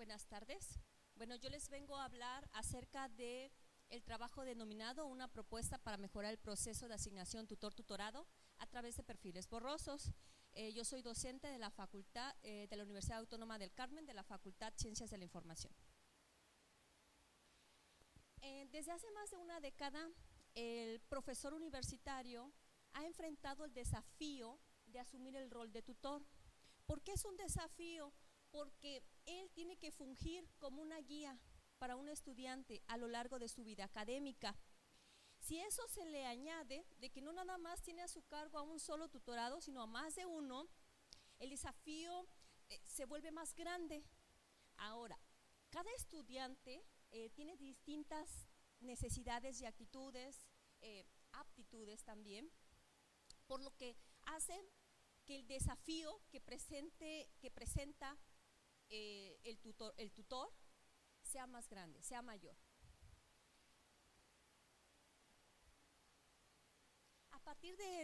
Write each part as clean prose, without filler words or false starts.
Buenas tardes. Bueno, yo les vengo a hablar acerca de el trabajo denominado Una propuesta para mejorar el proceso de asignación tutor-tutorado a través de perfiles borrosos. Yo soy docente de la Facultad de la Universidad Autónoma del Carmen, de la Facultad Ciencias de la Información. Desde hace más de una década, el profesor universitario ha enfrentado el desafío de asumir el rol de tutor. ¿Por qué es un desafío? Porque él tiene que fungir como una guía para un estudiante a lo largo de su vida académica. Si eso se le añade de que no nada más tiene a su cargo a un solo tutorado, sino a más de uno, el desafío se vuelve más grande. Ahora, cada estudiante tiene distintas necesidades y actitudes, aptitudes también, por lo que hace que el desafío que presenta el tutor sea más grande, sea mayor. A partir de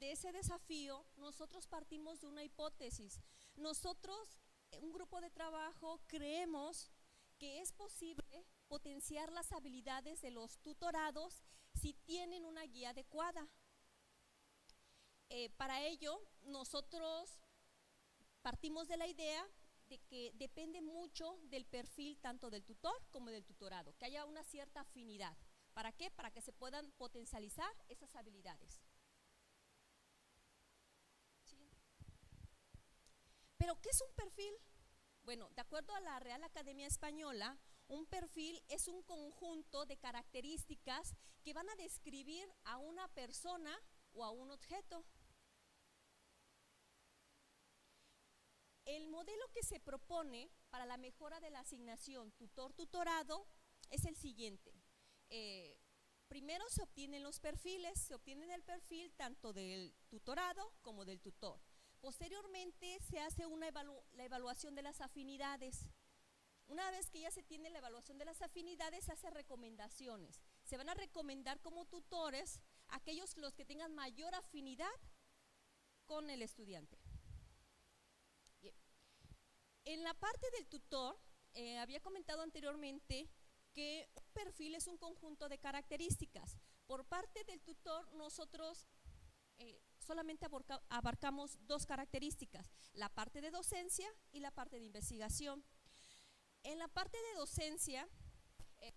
ese desafío, nosotros partimos de una hipótesis. Nosotros, un grupo de trabajo, creemos que es posible potenciar las habilidades de los tutorados si tienen una guía adecuada. Para ello, nosotros partimos de la idea de que depende mucho del perfil tanto del tutor como del tutorado, que haya una cierta afinidad. ¿Para qué? Para que se puedan potencializar esas habilidades. Siguiente. ¿Pero qué es un perfil? Bueno, de acuerdo a la Real Academia Española, un perfil es un conjunto de características que van a describir a una persona o a un objeto. El modelo que se propone para la mejora de la asignación tutor-tutorado es el siguiente. Primero se obtienen los perfiles, se obtiene el perfil tanto del tutorado como del tutor. Posteriormente se hace la evaluación de las afinidades. Una vez que ya se tiene la evaluación de las afinidades, se hacen recomendaciones. Se van a recomendar como tutores aquellos los que tengan mayor afinidad con el estudiante. Bien. En la parte del tutor, había comentado anteriormente que un perfil es un conjunto de características. Por parte del tutor, nosotros solamente abarcamos dos características, la parte de docencia y la parte de investigación. En la parte de docencia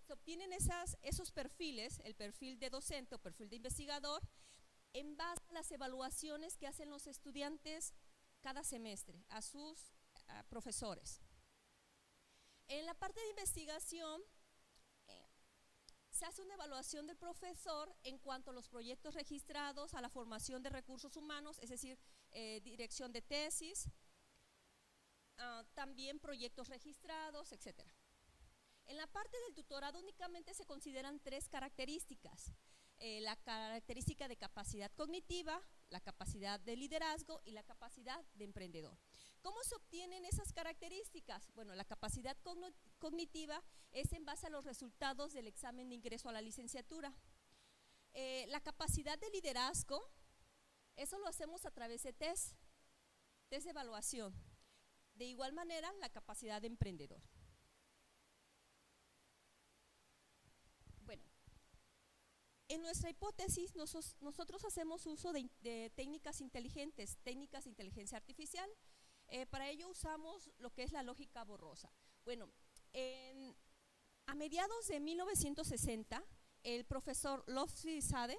se obtienen esos perfiles, el perfil de docente o perfil de investigador, en base a las evaluaciones que hacen los estudiantes cada semestre a sus profesores. En la parte de investigación se hace una evaluación del profesor en cuanto a los proyectos registrados, a la formación de recursos humanos, es decir, dirección de tesis, también proyectos registrados, etc. En la parte del tutorado únicamente se consideran tres características: la característica de capacidad cognitiva, la capacidad de liderazgo y la capacidad de emprendedor. ¿Cómo se obtienen esas características? Bueno, la capacidad cognitiva es en base a los resultados del examen de ingreso a la licenciatura. La capacidad de liderazgo, eso lo hacemos a través de test de evaluación. De igual manera, la capacidad de emprendedor. Bueno, en nuestra hipótesis nosotros hacemos uso de técnicas inteligentes, técnicas de inteligencia artificial. Para ello usamos lo que es la lógica borrosa. Bueno, a mediados de 1960, el profesor Loftzade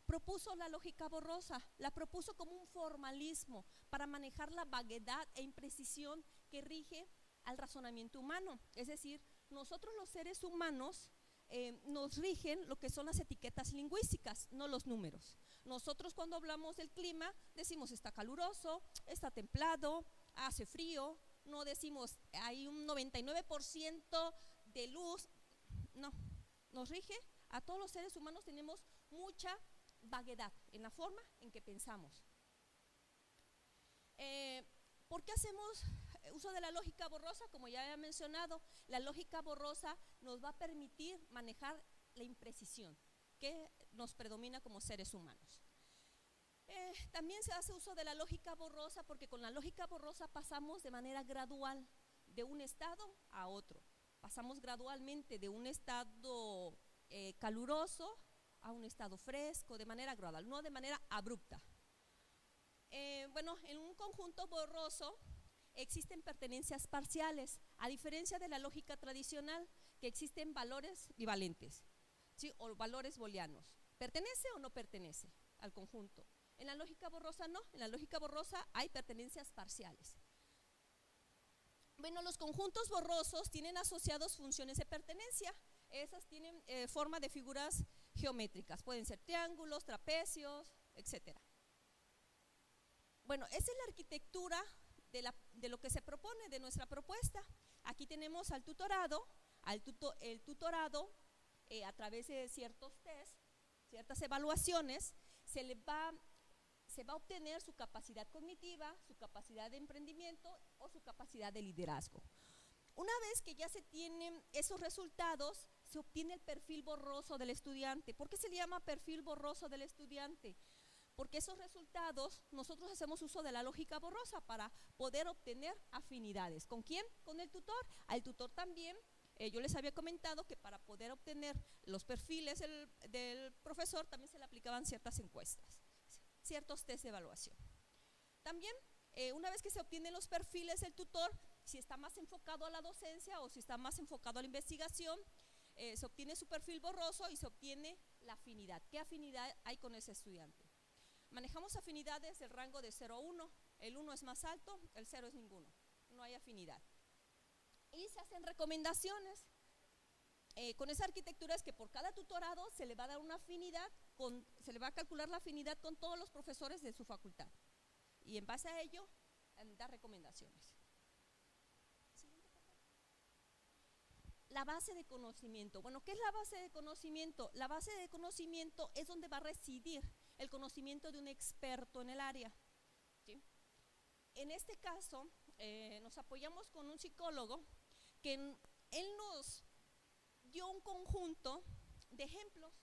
propuso la lógica borrosa, la propuso como un formalismo para manejar la vaguedad e imprecisión que rige al razonamiento humano. Es decir, nosotros los seres humanos nos rigen lo que son las etiquetas lingüísticas, no los números. Nosotros cuando hablamos del clima decimos está caluroso, está templado, hace frío, no decimos hay un 99% de luz, no, nos rige. A todos los seres humanos tenemos mucha vaguedad en la forma en que pensamos. ¿Por qué hacemos uso de la lógica borrosa? Como ya había mencionado, la lógica borrosa nos va a permitir manejar la imprecisión que nos predomina como seres humanos. También se hace uso de la lógica borrosa, porque con la lógica borrosa pasamos de manera gradual de un estado a otro. Pasamos gradualmente de un estado caluroso a un estado fresco, de manera gradual, no de manera abrupta. Bueno, en un conjunto borroso existen pertenencias parciales, a diferencia de la lógica tradicional, que existen valores bivalentes, ¿sí? O valores booleanos. ¿Pertenece o no pertenece al conjunto? En la lógica borrosa no, en la lógica borrosa hay pertenencias parciales. Bueno, los conjuntos borrosos tienen asociados funciones de pertenencia. Esas tienen forma de figuras geométricas, pueden ser triángulos, trapecios, etc. Bueno, esa es la arquitectura de lo que se propone, de nuestra propuesta. Aquí tenemos al tutorado, el tutorado a través de ciertos test, ciertas evaluaciones, se va a obtener su capacidad cognitiva, su capacidad de emprendimiento o su capacidad de liderazgo. Una vez que ya se tienen esos resultados, se obtiene el perfil borroso del estudiante. ¿Por qué se le llama perfil borroso del estudiante? Porque esos resultados nosotros hacemos uso de la lógica borrosa para poder obtener afinidades. ¿Con quién? Con el tutor. Al tutor también, yo les había comentado que para poder obtener los perfiles del profesor también se le aplicaban ciertas encuestas, ciertos test de evaluación. También, una vez que se obtienen los perfiles del tutor, si está más enfocado a la docencia o si está más enfocado a la investigación, se obtiene su perfil borroso y se obtiene la afinidad. ¿Qué afinidad hay con ese estudiante? Manejamos afinidades del rango de 0 a 1, el 1 es más alto, el 0 es ninguno, no hay afinidad. Y se hacen recomendaciones. Con esa arquitectura es que por cada tutorado se le va a dar una afinidad, se le va a calcular la afinidad con todos los profesores de su facultad. Y en base a ello, dar recomendaciones. La base de conocimiento. Bueno, ¿qué es la base de conocimiento? La base de conocimiento es donde va a residir el conocimiento de un experto en el área, ¿sí? En este caso, nos apoyamos con un psicólogo que él nos dio un conjunto de ejemplos.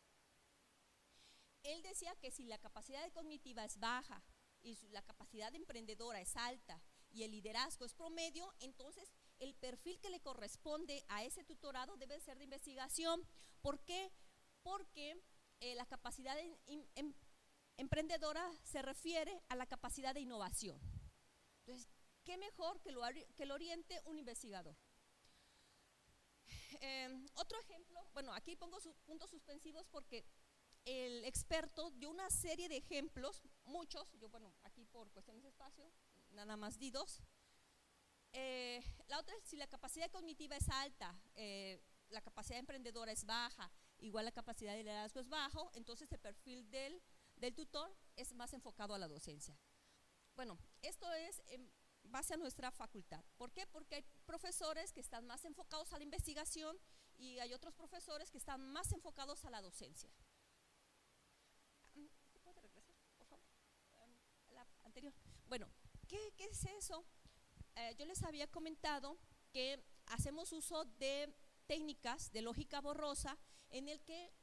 Él decía que si la capacidad cognitiva es baja y la capacidad emprendedora es alta y el liderazgo es promedio, entonces el perfil que le corresponde a ese tutorado debe ser de investigación. ¿Por qué? Porque la capacidad emprendedora se refiere a la capacidad de innovación. Entonces, ¿qué mejor que lo oriente un investigador? Otro ejemplo, bueno, aquí pongo puntos suspensivos porque el experto dio una serie de ejemplos, muchos, yo bueno, aquí por cuestiones de espacio, nada más di dos. La otra es si la capacidad cognitiva es alta, la capacidad emprendedora es baja, igual la capacidad de liderazgo es bajo, entonces el perfil del tutor es más enfocado a la docencia. Bueno, esto es en base a nuestra facultad. ¿Por qué? Porque hay profesores que están más enfocados a la investigación y hay otros profesores que están más enfocados a la docencia. ¿Se puede regresar, por favor? La anterior. Bueno, ¿qué es eso? Yo les había comentado que hacemos uso de técnicas de lógica borrosa en el que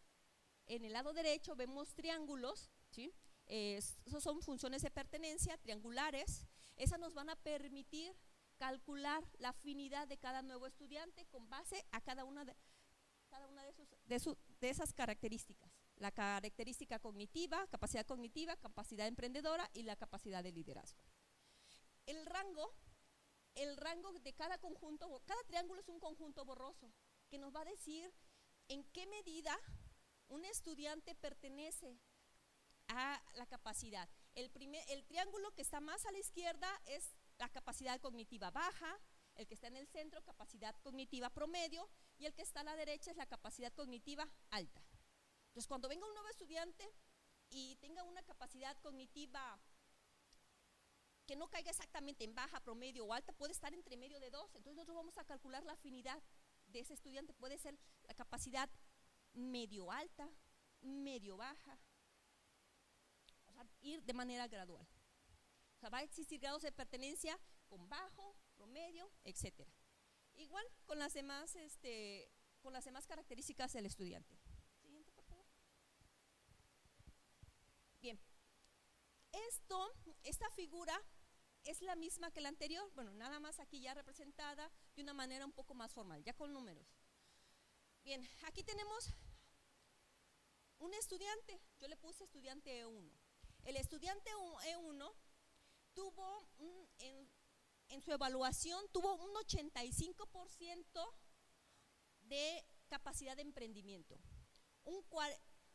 en el lado derecho vemos triángulos, ¿sí? Esos son funciones de pertenencia triangulares. Esas nos van a permitir calcular la afinidad de cada nuevo estudiante con base a cada una de esas características. La característica cognitiva, capacidad emprendedora y la capacidad de liderazgo. El rango de cada conjunto, cada triángulo es un conjunto borroso que nos va a decir en qué medida un estudiante pertenece a la capacidad. El triángulo que está más a la izquierda es la capacidad cognitiva baja, el que está en el centro, capacidad cognitiva promedio, y el que está a la derecha es la capacidad cognitiva alta. Entonces, cuando venga un nuevo estudiante y tenga una capacidad cognitiva que no caiga exactamente en baja, promedio o alta, puede estar entre medio de dos, entonces nosotros vamos a calcular la afinidad de ese estudiante. Puede ser la capacidad medio alta, medio baja, o sea, ir de manera gradual. O sea, va a existir grados de pertenencia con bajo, promedio, etcétera. Igual con las demás características del estudiante. Siguiente, por favor. Bien. esta figura es la misma que la anterior, bueno, nada más aquí ya representada de una manera un poco más formal, ya con números. Bien, aquí tenemos un estudiante, yo le puse estudiante E1. El estudiante E1 tuvo, en su evaluación, tuvo un 85% de capacidad de emprendimiento.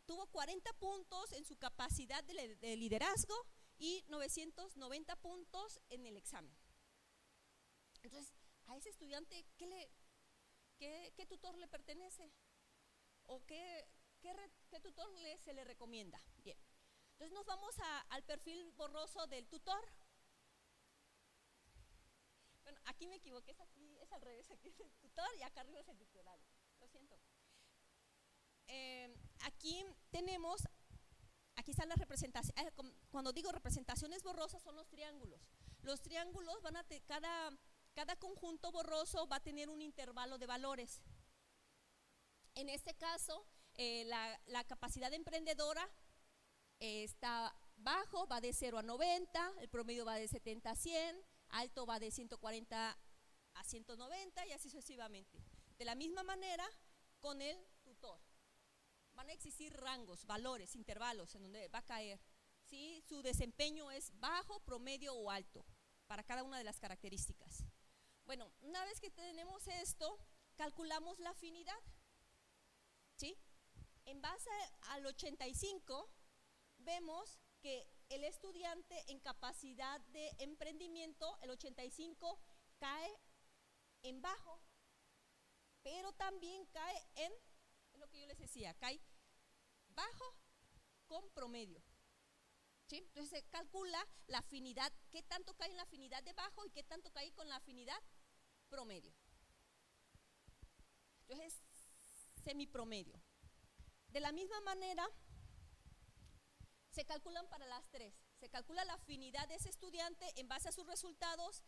Tuvo 40 puntos en su capacidad de liderazgo y 990 puntos en el examen. Entonces, a ese estudiante, ¿qué tutor le pertenece? ¿O qué tutor se le recomienda? Bien, entonces nos vamos al perfil borroso del tutor. Bueno, aquí me equivoqué, es al revés, aquí es el tutor y acá arriba es el tutorado, lo siento. Aquí están las representaciones. Cuando digo representaciones borrosas son los triángulos. Los triángulos van a cada conjunto borroso va a tener un intervalo de valores. En este caso, la capacidad emprendedora está bajo, va de 0 a 90, el promedio va de 70 a 100, alto va de 140 a 190 y así sucesivamente. De la misma manera con el tutor. Van a existir rangos, valores, intervalos en donde va a caer. ¿Sí? Su desempeño es bajo, promedio o alto para cada una de las características. Bueno, una vez que tenemos esto, calculamos la afinidad. ¿Sí? En base al 85, vemos que el estudiante en capacidad de emprendimiento, el 85 cae en bajo, pero también cae en lo que yo les decía, cae bajo con promedio. ¿Sí? Entonces se calcula la afinidad, qué tanto cae en la afinidad de bajo y qué tanto cae con la afinidad promedio. Entonces, semipromedio. De la misma manera, se calculan para las tres. Se calcula la afinidad de ese estudiante en base a sus resultados,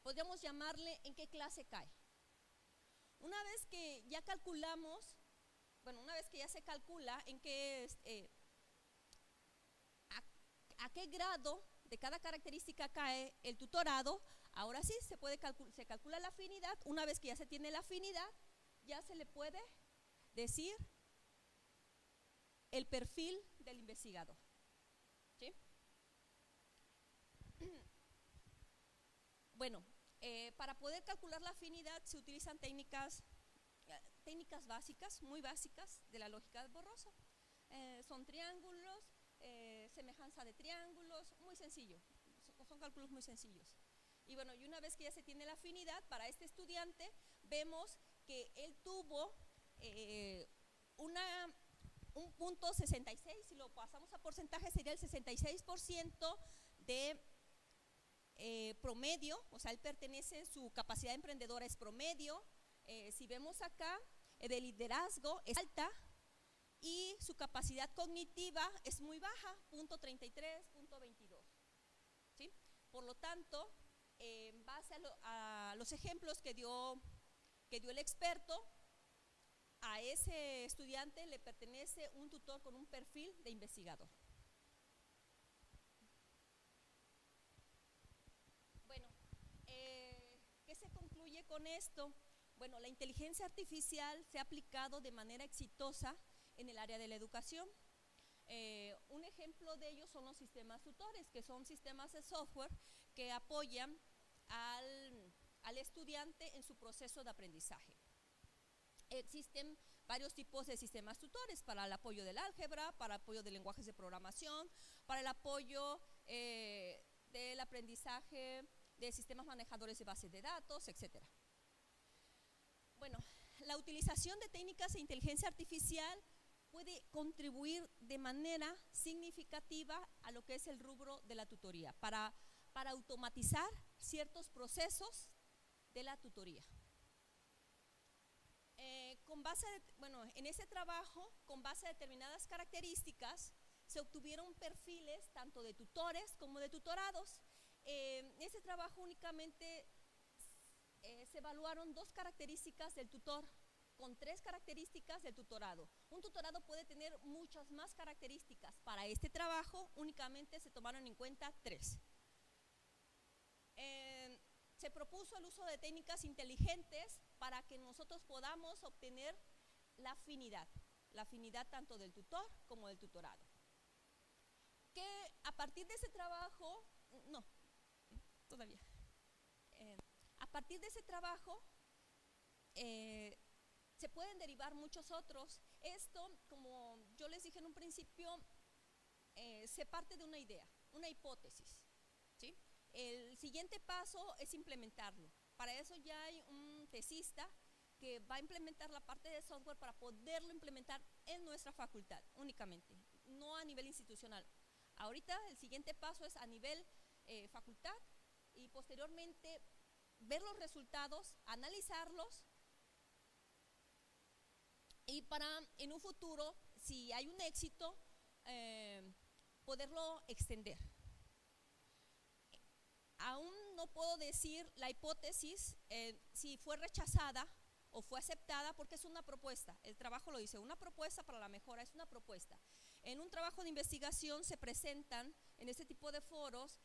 podríamos llamarle en qué clase cae. Una vez que ya calculamos, bueno, una vez que ya se calcula en qué, a qué grado de cada característica cae el tutorado, ahora sí se calcula la afinidad. Una vez que ya se tiene la afinidad, ya se le puede decir el perfil del investigador. ¿Sí? Bueno, para poder calcular la afinidad se utilizan técnicas básicas, muy básicas de la lógica de borroso. Son triángulos, semejanza de triángulos, muy sencillo, son cálculos muy sencillos. Y bueno, y una vez que ya se tiene la afinidad para este estudiante, vemos que él tuvo un punto 66, si lo pasamos a porcentaje sería el 66% de promedio, o sea, él pertenece, su capacidad emprendedora es promedio. Si vemos acá, de liderazgo es alta y su capacidad cognitiva es muy baja, punto 33, punto 22. ¿Sí? Por lo tanto, en base a los ejemplos que dio el experto, a ese estudiante le pertenece un tutor con un perfil de investigador. Bueno, ¿qué se concluye con esto? Bueno, la inteligencia artificial se ha aplicado de manera exitosa en el área de la educación. Un ejemplo de ello son los sistemas tutores, que son sistemas de software que apoyan al estudiante en su proceso de aprendizaje. Existen varios tipos de sistemas tutores para el apoyo del álgebra, para el apoyo de lenguajes de programación, para el apoyo del aprendizaje de sistemas manejadores de bases de datos, etc. Bueno, la utilización de técnicas de inteligencia artificial puede contribuir de manera significativa a lo que es el rubro de la tutoría, para automatizar ciertos procesos de la tutoría. En ese trabajo, con base a determinadas características, se obtuvieron perfiles tanto de tutores como de tutorados. En ese trabajo únicamente se evaluaron dos características del tutor. con 3 características del tutorado. Un tutorado puede tener muchas más características. Para este trabajo únicamente se tomaron en cuenta 3. Se propuso el uso de técnicas inteligentes para que nosotros podamos obtener la afinidad tanto del tutor como del tutorado. Que a partir de ese trabajo, a partir de ese trabajo se pueden derivar muchos otros. Esto, como yo les dije en un principio, se parte de una idea, una hipótesis, ¿sí? El siguiente paso es implementarlo. Para eso ya hay un tesista que va a implementar la parte de software para poderlo implementar en nuestra facultad únicamente, no a nivel institucional. Ahorita el siguiente paso es a nivel facultad y posteriormente ver los resultados, analizarlos y para en un futuro, si hay un éxito, poderlo extender. Aún no puedo decir la hipótesis si fue rechazada o fue aceptada, porque es una propuesta. El trabajo lo dice, una propuesta para la mejora, es una propuesta. En un trabajo de investigación se presentan en este tipo de foros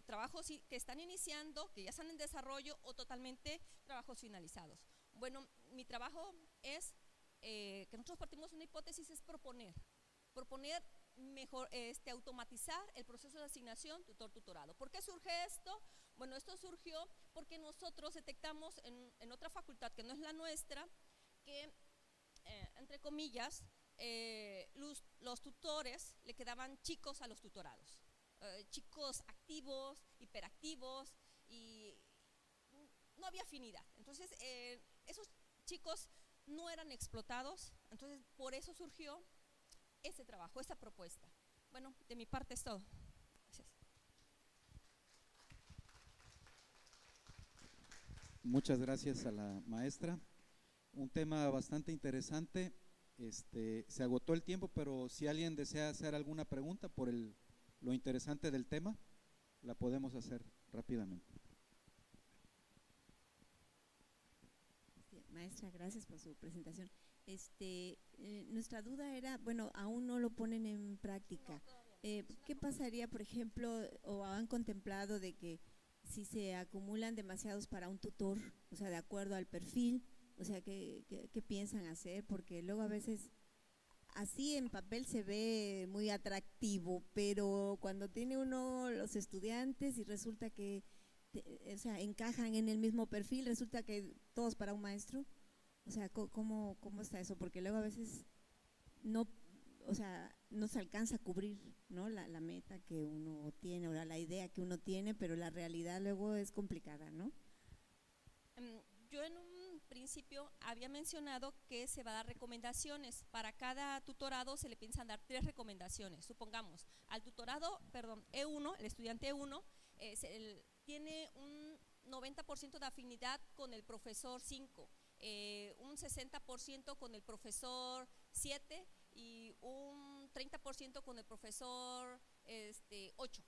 trabajos que están iniciando, que ya están en desarrollo o totalmente trabajos finalizados. Bueno, mi trabajo es que nosotros partimos de una hipótesis, es proponer mejor, automatizar el proceso de asignación tutor-tutorado. ¿Por qué surge esto? Bueno, esto surgió porque nosotros detectamos en otra facultad que no es la nuestra, que, entre comillas, los tutores le quedaban chicos a los tutorados, chicos activos, hiperactivos, y no había afinidad. Entonces, esos chicos no eran explotados, entonces por eso surgió ese trabajo, esa propuesta. Bueno, de mi parte es todo. Gracias. Muchas gracias a la maestra. Un tema bastante interesante. Se agotó el tiempo, pero si alguien desea hacer alguna pregunta por lo interesante del tema, la podemos hacer rápidamente. Maestra, gracias por su presentación. Nuestra duda era, bueno, aún no lo ponen en práctica. ¿Qué pasaría, por ejemplo, o han contemplado de que si se acumulan demasiados para un tutor, o sea, de acuerdo al perfil, o sea, ¿qué piensan hacer? Porque luego a veces así en papel se ve muy atractivo, pero cuando tiene uno los estudiantes y resulta que o sea, encajan en el mismo perfil, resulta que todos para un maestro, o sea, ¿cómo está eso? Porque luego a veces no, o sea, no se alcanza a cubrir, ¿no? La meta que uno tiene, o la idea que uno tiene, pero la realidad luego es complicada, ¿no? Yo en un principio había mencionado que se va a dar recomendaciones. Para cada tutorado se le piensan dar 3 recomendaciones. Supongamos, al tutorado, E1, el estudiante E1, tiene un 90% de afinidad con el profesor 5, un 60% con el profesor 7 y un 30% con el profesor 8.